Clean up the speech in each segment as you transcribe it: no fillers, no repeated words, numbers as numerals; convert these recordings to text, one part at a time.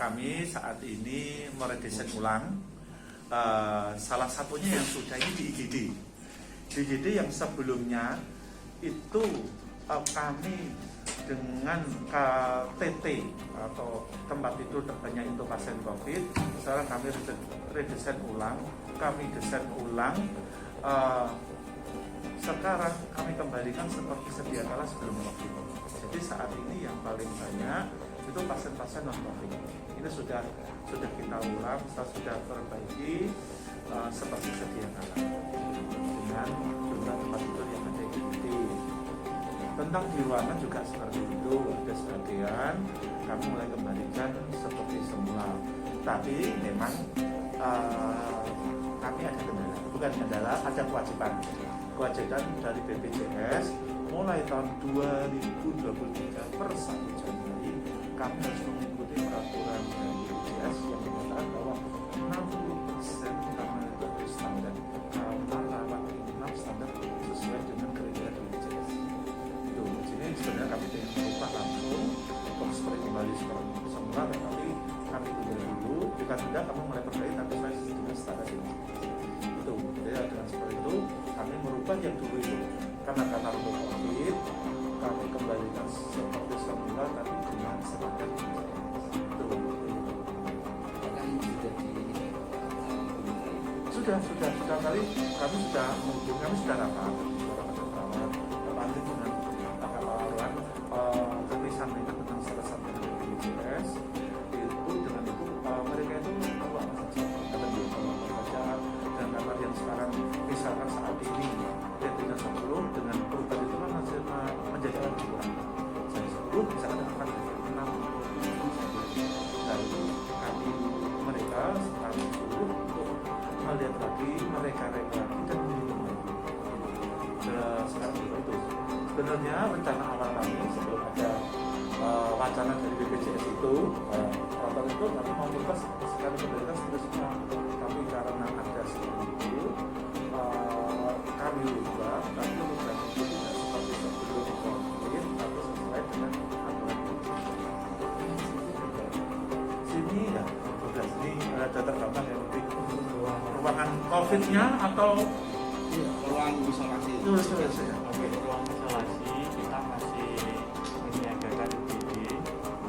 kami saat ini meredesain ulang. Salah satunya yang sudah ini di IGD. Di IGD yang sebelumnya itu kami dengan KTT atau tempat tidur terbanyak untuk pasien COVID. Sekarang kami redesain ulang, kami desain ulang. Sekarang kami kembalikan seperti sedia kala sebelum COVID. Jadi saat ini yang paling banyak itu pasien-pasien non COVID. Ini sudah kita ulang, sudah perbaiki seperti sedia kala dengan jumlah tempat tidur yang ada di IGD. Tentang di ruangan juga seperti itu, ada sebagian kami mulai kembalikan seperti semula. Tapi memang kami ada kendala, bukan kendala, ada kewajiban dari BPJS mulai tahun 2023 per 1 Januari kami harus mengikuti peraturan dari BPJS yang mengatakan bahwa 60% utama itu standar merawat inap standar sesuai dengan kriteria BPJS. Itu jadi sebenarnya kami tidak merubah langsung untuk seperti kembali seperti semula, tetapi kami tunda dulu. Jika tidak kami mulai perbaiki tapi saya dengan standar ini. Itu jadi dengan seperti itu kami merubah yang dulu itu karena untuk COVID kami kembalikan seperti semula tapi dengan standar itu. Sudah kali kami sudah menghubungi, kami sudah rapat dengan kakak lawan kami sampaikan tentang salah satu dari BPJS itu. Dengan itu mereka itu tahu apa saja dan kamar yang sekarang misalkan saat ini T3 10 dengan perubahan itu kan masih menjadi alat kurang. Saya 10 misalkan akan jadi 6 dan kami mereka sekarang suruh untuk melihat lagi mereka lagi dan minum lagi. Sekarang itu sebenarnya rencana awal kami sebelum ada wacana dari BPJS itu waktu itu kami mau bebas sekali pemerintah sudah semua, tapi karena ada seperti itu kami ubah itu tidak seperti sebelum COVID tapi sesuai dengan aturan sini ya. Sudah sini ada tergambar yang lebih ruangan COVID-nya atau ruang isolasi. Ruang isolasi kita masih menyiagakan UGD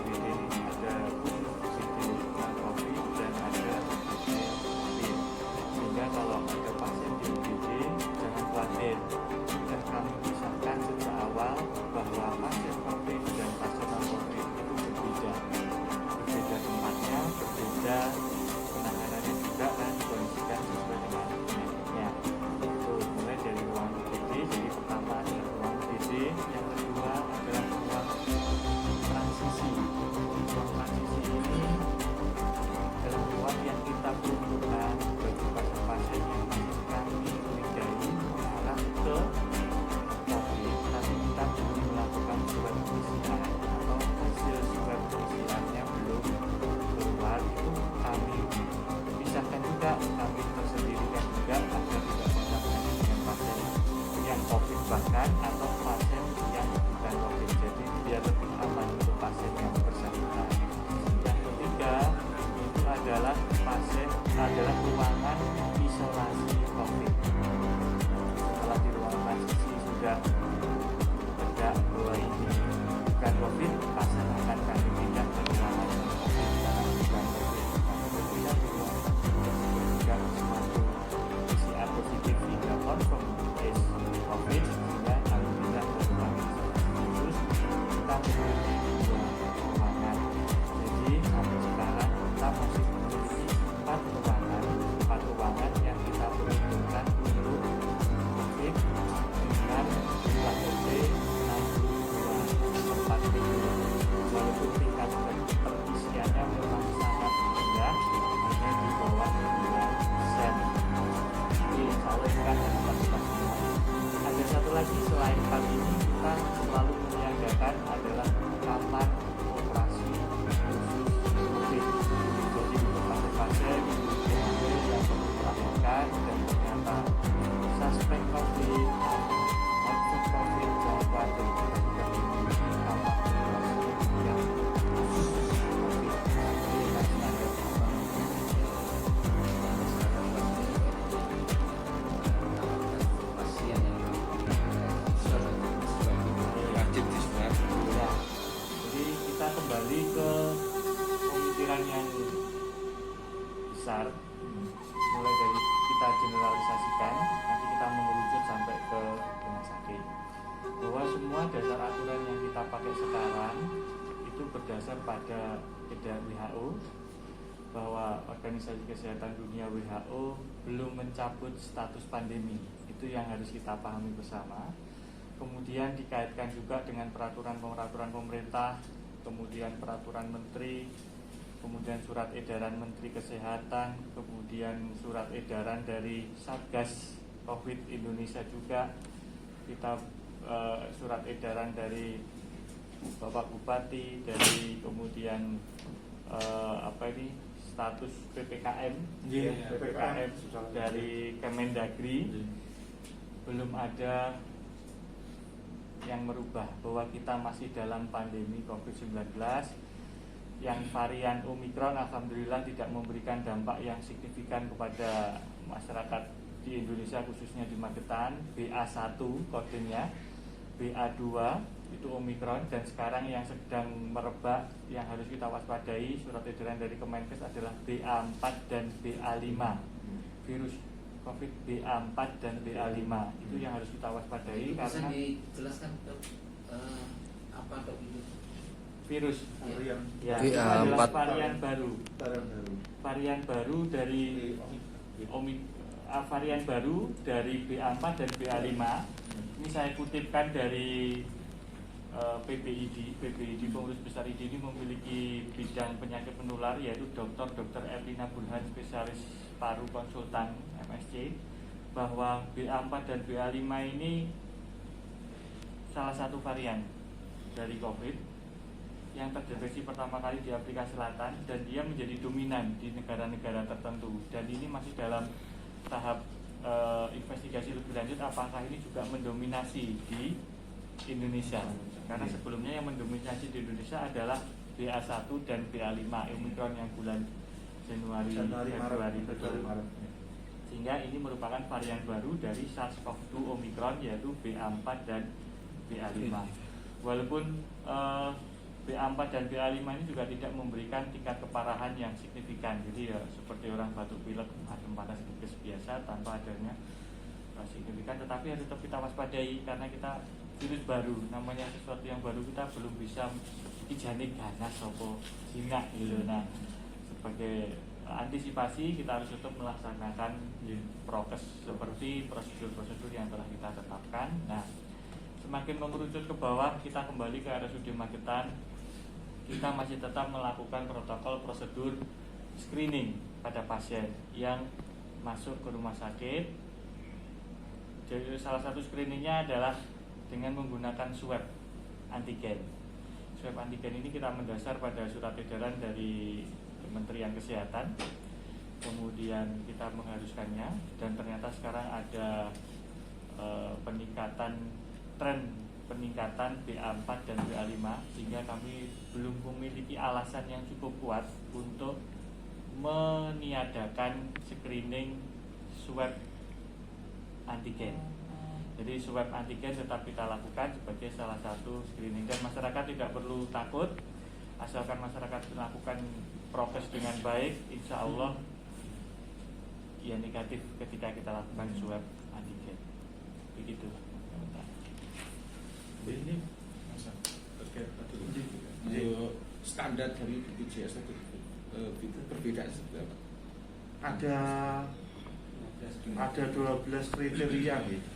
ini ada UGD COVID dan ada UGD COVID, sehingga kalau ada pasien di UGD jangan khawatir, dan kami pisahkan sejak awal bahwa pasien COVID dan pasien non COVID itu berbeda tempatnya, berbeda penanganannya juga, dan dikondisikan sesuai dengan penyakitnya. Itu mulai dari ruang UGD. Jadi pertama adalah ruang UGD, yang kedua adalah ruang transisi. Ruang transisi ini adalah ruang yang kita peruntukkan bagi pasien-pasien yang masih kami curigai mengarah ke COVID, tapi kita belum melakukan swab PCR atau hasil swab PCR-nya belum keluar. Itu kami pisahkan juga, kami tersendirikan juga agar tidak kontak dengan pasien yang COVID bahkan atau pasien yang bukan COVID. Jadi biar lebih aman untuk pasien yang bersangkutan. Yang ketiga itu adalah ruangan isolasi COVID. Setelah di ruang transisi sudah tidak bahwa ini bukan COVID, pasien akan kami pindah ke ruangan COVID karena bukan COVID. Kemudian di ruang jika suatu PCR positif hingga confirm case COVID, sehingga kami pindah ke ruang khusus kita memiliki dua ruangan. Jadi sampai sekarang kita masih memiliki 4 ruangan yang kita peruntukkan untuk COVID dengan jumlah TP 62 tempat tidur. Walaupun tingkat terisiannya memang sangat rendah, hanya di bawah 2%. Jadi insya Allah itu kan kapasitas kita. Ada satu lagi selain 4 ini, kita selalu menyiagakan adalah kamar operasi khusus COVID. Jadi untuk pasien-pasien yang perlu melahirkan dan ternyata suspek COVID atau konflik COVID, jangan khawatir, kita juga memiliki kamar operasi yang khusus COVID. Jadi besar, mulai dari kita generalisasikan, nanti kita mengerucut sampai ke rumah sakit. Bahwa semua dasar aturan yang kita pakai sekarang itu berdasar pada edaran WHO, bahwa Organisasi Kesehatan Dunia WHO belum mencabut status pandemi. Itu yang harus kita pahami bersama. Kemudian dikaitkan juga dengan peraturan pemerintah, kemudian peraturan menteri, kemudian surat edaran Menteri Kesehatan, kemudian surat edaran dari Satgas COVID Indonesia juga, kita surat edaran dari Bapak Bupati, dari kemudian status PPKM, PPKM dari Kemendagri, belum ada yang merubah bahwa kita masih dalam pandemi COVID-19. Yang varian Omikron alhamdulillah tidak memberikan dampak yang signifikan kepada masyarakat di Indonesia, khususnya di Magetan. BA1 kodenya, BA2 itu Omikron, dan sekarang yang sedang merebak yang harus kita waspadai surat edaran dari Kemenkes adalah BA4 dan BA5. Virus COVID BA4 dan BA5 itu yang harus kita waspadai. Bisa karena dijelaskan dok, apa dok itu? Virus varian ya, BA4. itu adalah varian baru. baru. Varian baru dari varian baru dari BA4 dan BA5. Ini saya kutipkan dari PBID, Pengurus Besar ID ini memiliki bidang penyakit menular, yaitu Dr. Erlina Burhan, spesialis paru konsultan MSC, bahwa BA4 dan BA5 ini salah satu varian dari COVID yang terdeteksi pertama kali di Afrika Selatan, dan dia menjadi dominan di negara-negara tertentu, dan ini masih dalam tahap investigasi lebih lanjut apakah ini juga mendominasi di Indonesia, karena sebelumnya yang mendominasi di Indonesia adalah BA1 dan BA5 Omikron yang bulan Januari Februari, sehingga ini merupakan varian baru dari SARS-CoV-2 Omikron, yaitu BA4 dan BA5. Walaupun BA4 dan BA5 ini juga tidak memberikan tingkat keparahan yang signifikan, jadi ya seperti orang batuk pilek, adem panas tipis biasa tanpa adanya signifikan, tetapi harus tetap kita waspadai karena kita virus baru, namanya sesuatu yang baru, kita belum bisa ijane ganas sopo singa gitu. Nah, sebagai antisipasi kita harus tetap melaksanakan prokes seperti prosedur-prosedur yang telah kita tetapkan. Nah, semakin mengerucut ke bawah, kita kembali ke RSUD Magetan, kita masih tetap melakukan protokol prosedur screening pada pasien yang masuk ke rumah sakit. Jadi salah satu screeningnya adalah dengan menggunakan swab antigen. Swab antigen ini kita mendasar pada surat edaran dari Kementerian Kesehatan, kemudian kita mengharuskannya, dan ternyata sekarang ada tren peningkatan BA4 dan BA5, sehingga kami belum memiliki alasan yang cukup kuat untuk meniadakan screening swab antigen. Jadi swab antigen tetap kita lakukan sebagai salah satu screening, dan masyarakat tidak perlu takut, asalkan masyarakat melakukan prokes dengan baik, insya Allah ya negatif ketika kita lakukan swab antigen. Begitu. Ini standar dari BPJS itu perbedaan seperti apa? ada 12 kriteria gitu.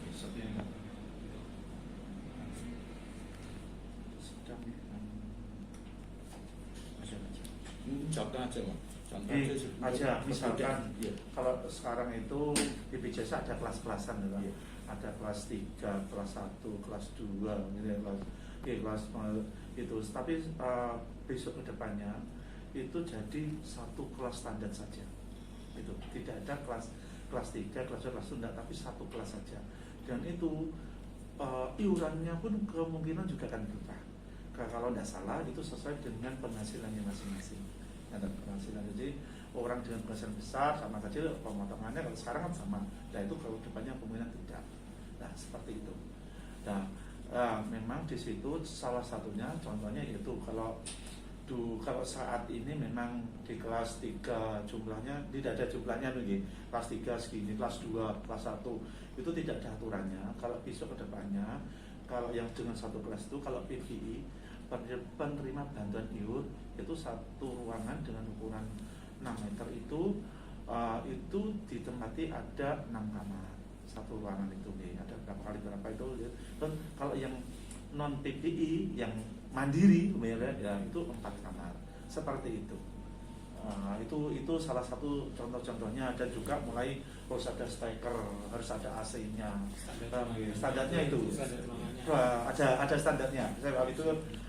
Contoh aja, Mas. Contoh aja misalkan ya. Kalau sekarang itu di BPJS ada kelas-kelasan ya, Ya. ada kelas 3, kelas 1, kelas 2 gitu ya, kelas itu. Tapi besok kedepannya itu jadi satu kelas standar saja. Itu tidak ada kelas 3, kelas 2, kelas 1, enggak, tapi satu kelas saja. Dan itu iurannya pun kemungkinan juga akan berubah. Kalau tidak salah itu sesuai dengan penghasilannya masing-masing. Ada penghasilan, jadi orang dengan penghasilan besar sama kecil pemotongannya kalau sekarang kan sama. Nah itu kalau depannya kemungkinan tidak. Nah seperti itu. Nah memang di situ salah satunya contohnya yaitu kalau Kalau saat ini memang di kelas 3 jumlahnya tidak ada jumlahnya nih. Kelas 3 segini, kelas 2, kelas 1 itu tidak ada aturannya. Kalau besok ke depannya, kalau yang dengan satu kelas itu, kalau PVI penerima bantuan IUR itu satu ruangan dengan ukuran 6 meter itu ditempati ada 6 kamar satu ruangan itu nih, ada berapa kali berapa itu. Dan kalau yang non PVI yang mandiri ya itu 4 kamar seperti itu. Itu salah satu contoh-contohnya. Dan juga mulai harus ada speaker, harus ada AC-nya. Standarnya itu ada standarnya.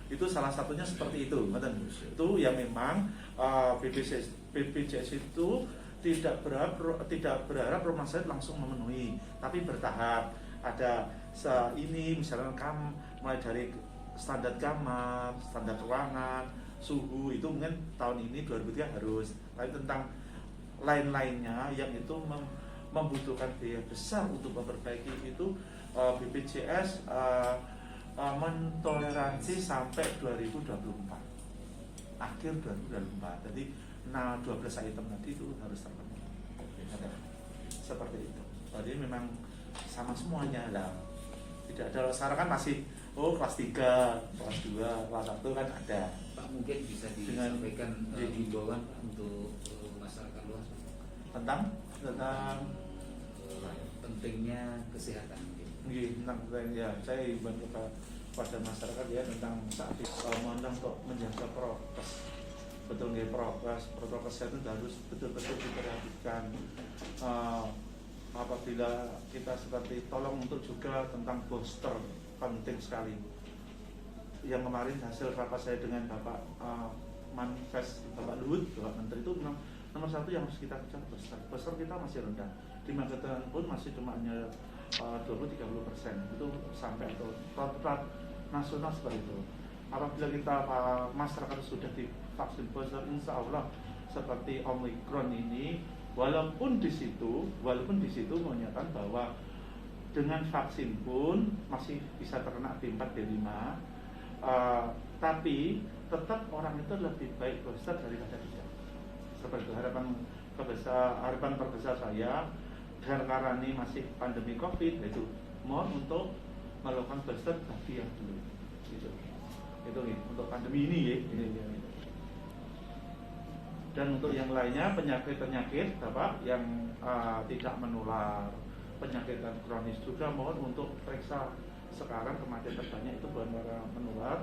Itu salah satunya seperti itu. Itu yang memang BPJS itu tidak berharap rumah sakit langsung memenuhi, tapi bertahap. Ada ini misalnya mulai dari standar kamar, standar ruangan, suhu itu mungkin tahun ini 2003 harus. Tapi tentang lain-lainnya yang itu membutuhkan biaya besar untuk memperbaiki itu BPJS mentoleransi sampai 2024 akhir 2024. Jadi 12 item tadi itu harus terpenuhi. Seperti itu. Jadi memang sama semuanya lah. Tidak ada sekarang kan masih kelas 3, kelas 2, kelas 1 kan ada. Pak, mungkin bisa disampaikan himbauan untuk masyarakat luas tentang pentingnya kesehatan. Tentang ya, saya himbauan kepada masyarakat ya tentang saat untuk menjaga prokes. Betul nih, protokol kesehatan harus betul-betul diperhatikan. Apabila kita seperti tolong untuk juga tentang booster penting sekali. Yang kemarin hasil rapat saya dengan Bapak Manifest, Bapak Luhut, Bapak Menteri itu memang nomor 1 yang harus kita kejar booster. Booster kita masih rendah. Di Magetan pun masih cuma hanya 20-30%. Itu sampai atau rata nasional seperti itu. Apabila kita masyarakat sudah divaksin booster, insya Allah seperti Omicron ini, walaupun di situ menyatakan bahwa dengan vaksin pun masih bisa terkena B4 B5, tapi tetap orang itu lebih baik booster daripada tidak. Seperti itu harapan terbesar saya. Dan karena ini masih pandemi COVID, yaitu mohon untuk melakukan booster bagi yang dulu. Itu untuk pandemi ini ya. Dan untuk yang lainnya penyakit Bapak yang tidak menular, penyakit kronis juga mohon untuk periksa. Sekarang kematian terbanyak itu bukan karena menular,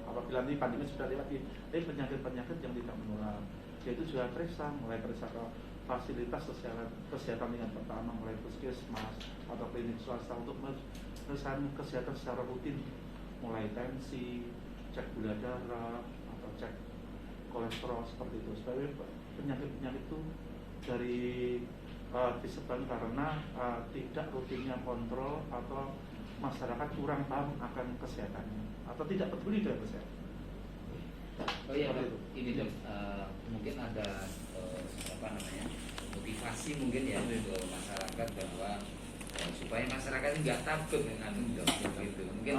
apabila nanti pandemi sudah lewat, tapi penyakit-penyakit yang tidak menular, yaitu juga periksa, mulai periksa ke fasilitas kesehatan tingkat pertama, mulai puskesmas atau klinik swasta untuk periksa kesehatan secara rutin, mulai tensi, cek gula darah atau cek kolesterol seperti itu. Supaya penyakit-penyakit itu dari disebabkan karena tidak rutinnya kontrol atau masyarakat kurang paham akan kesehatannya atau tidak peduli dengan kesehatan. Oh iya, ini Dok, mungkin ada motivasi mungkin ya untuk masyarakat bahwa supaya masyarakat nggak takut dengan itu. Mungkin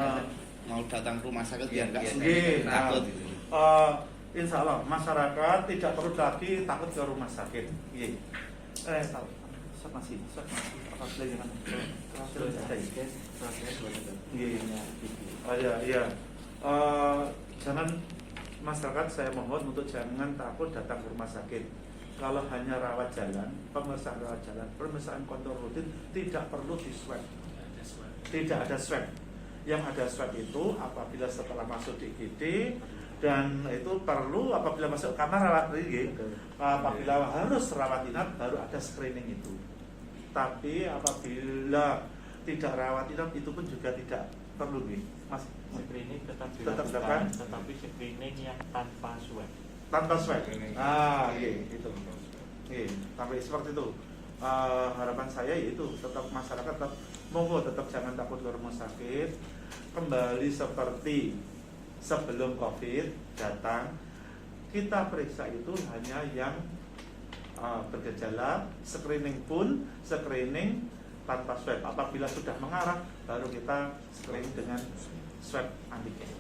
mau datang ke rumah sakit ya nggak takut. Insya Allah masyarakat tidak perlu lagi takut ke rumah sakit. Masih apa dengan jangan masyarakat, saya mohon untuk jangan takut datang ke rumah sakit. Kalau hanya rawat jalan, pemeriksaan rawat jalan, pemeriksaan kontrol rutin tidak perlu di swab. Tidak ada swab. Yang ada swab itu apabila setelah masuk di IGD, dan itu perlu apabila masuk kamar rawat inap, apabila harus rawat inap baru ada screening itu. Tapi apabila tidak rawat inap itu pun juga tidak perlu Mas. Screening tetap dilakukan, tetapi screening yang tanpa swab. Tanpa swab. Itu. Sampai seperti itu. Harapan saya yaitu tetap masyarakat tetap jangan takut ke rumah sakit. Kembali seperti sebelum COVID datang, kita periksa itu hanya yang bergejala, screening pun screening tanpa swab. Apabila sudah mengarah, baru kita screening dengan swab antigen.